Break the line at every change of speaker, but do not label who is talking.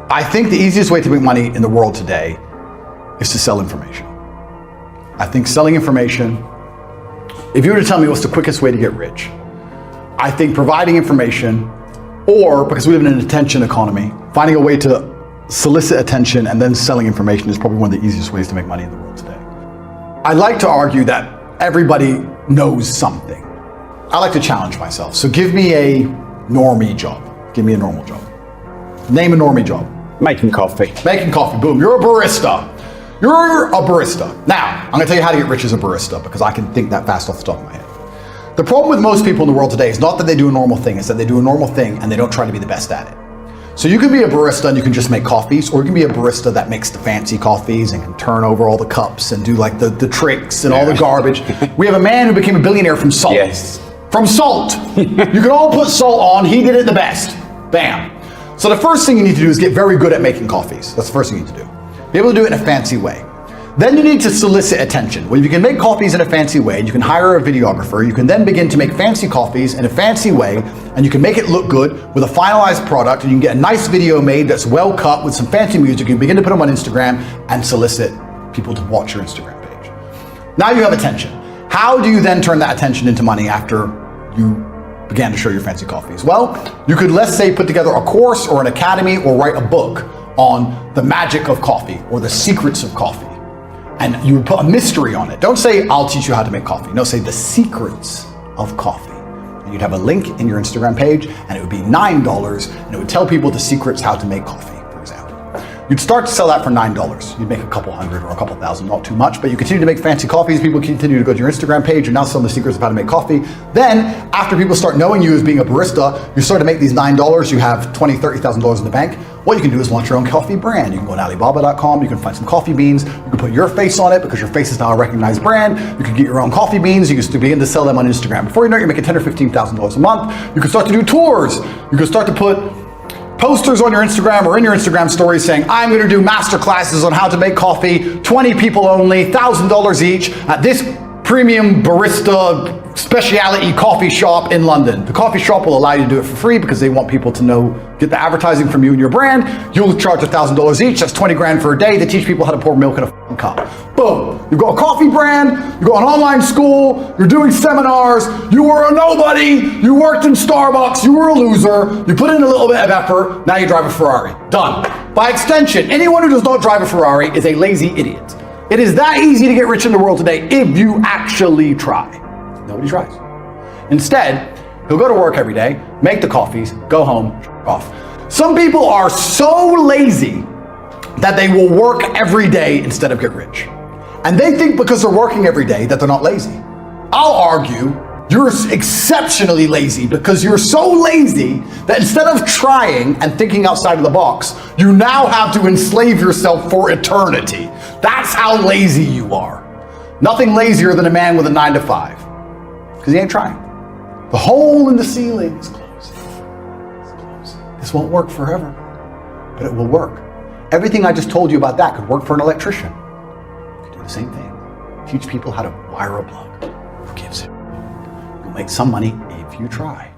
I think the easiest way to make money in the world today is to sell information. I think selling information, if you were to tell me what's the quickest way to get rich, I think providing information, or because we live in an attention economy, finding a way to solicit attention and then selling information is probably one of the easiest ways to make money in the world today. I like to argue that everybody knows something. I like to challenge myself. So give me a normie job. Give me a normal job. Name a normie job.
Making coffee.
Making coffee, boom. You're a barista. You're a barista. Now, I'm gonna tell you how to get rich as a barista because I can think that fast off the top of my head. The problem with most people in the world today is not that they do a normal thing, it's that they do a normal thing and they don't try to be the best at it. So you can be a barista and you can just make coffees, or you can be a barista that makes the fancy coffees and can turn over all the cups and do like the tricks and all the garbage. We have a man who became a billionaire from salt.
Yes.
From salt. You can all put salt on, he did it the best. Bam. So the first thing you need to do is get very good at making coffees. That's the first thing you need to do. Be able to do it in a fancy way. Then you need to solicit attention. Well, if you can make coffees in a fancy way, you can hire a videographer, you can then begin to make fancy coffees in a fancy way, and you can make it look good with a finalized product, and you can get a nice video made that's well cut with some fancy music. You can begin to put them on Instagram and solicit people to watch your Instagram page. Now you have attention. How do you then turn that attention into money after you began to show your fancy coffees? Well, you could, let's say, put together a course or an academy or write a book on the magic of coffee or the secrets of coffee. And you would put a mystery on it. Don't say, I'll teach you how to make coffee. No, say the secrets of coffee. And you'd have a link in your Instagram page and it would be $9 and it would tell people the secrets how to make coffee, for example. You'd start to sell that for $9. You'd make a couple hundred or a couple thousand, not too much, but you continue to make fancy coffees. People continue to go to your Instagram page. You're now selling the secrets of how to make coffee. Then after people start knowing you as being a barista, you start to make these $9. You have $20,000, $30,000 in the bank. What you can do is launch your own coffee brand. You can go on Alibaba.com, you can find some coffee beans, you can put your face on it because your face is now a recognized brand. You can get your own coffee beans, you can begin to sell them on Instagram. Before you know it, you're making $10,000 or $15,000 a month. You can start to do tours. You can start to put posters on your Instagram or in your Instagram stories saying, I'm gonna do master classes on how to make coffee, 20 people only, $1,000 each at this premium barista specialty coffee shop in London. The coffee shop will allow you to do it for free because they want people to know, get the advertising from you and your brand. You'll charge $1,000 each, that's 20 grand for a day to teach people how to pour milk in a cup. Boom, you've got a coffee brand, you've got an online school, you're doing seminars, you were a nobody, you worked in Starbucks, you were a loser, you put in a little bit of effort, now you drive a Ferrari. Done. By extension, anyone who does not drive a Ferrari is a lazy idiot. It is that easy to get rich in the world today if you actually try. Nobody tries. Instead, he'll go to work every day, make the coffees, go home, off. Some people are so lazy that they will work every day instead of get rich. And they think because they're working every day that they're not lazy. I'll argue you're exceptionally lazy because you're so lazy that instead of trying and thinking outside of the box, you now have to enslave yourself for eternity. That's how lazy you are. Nothing lazier than a man with a 9-to-5. Because he ain't trying. The hole in the ceiling is closing. It's closing. This won't work forever, but it will work. Everything I just told you about that could work for an electrician. You could do the same thing. Teach people how to wire a plug. Who gives it? You'll make some money if you try.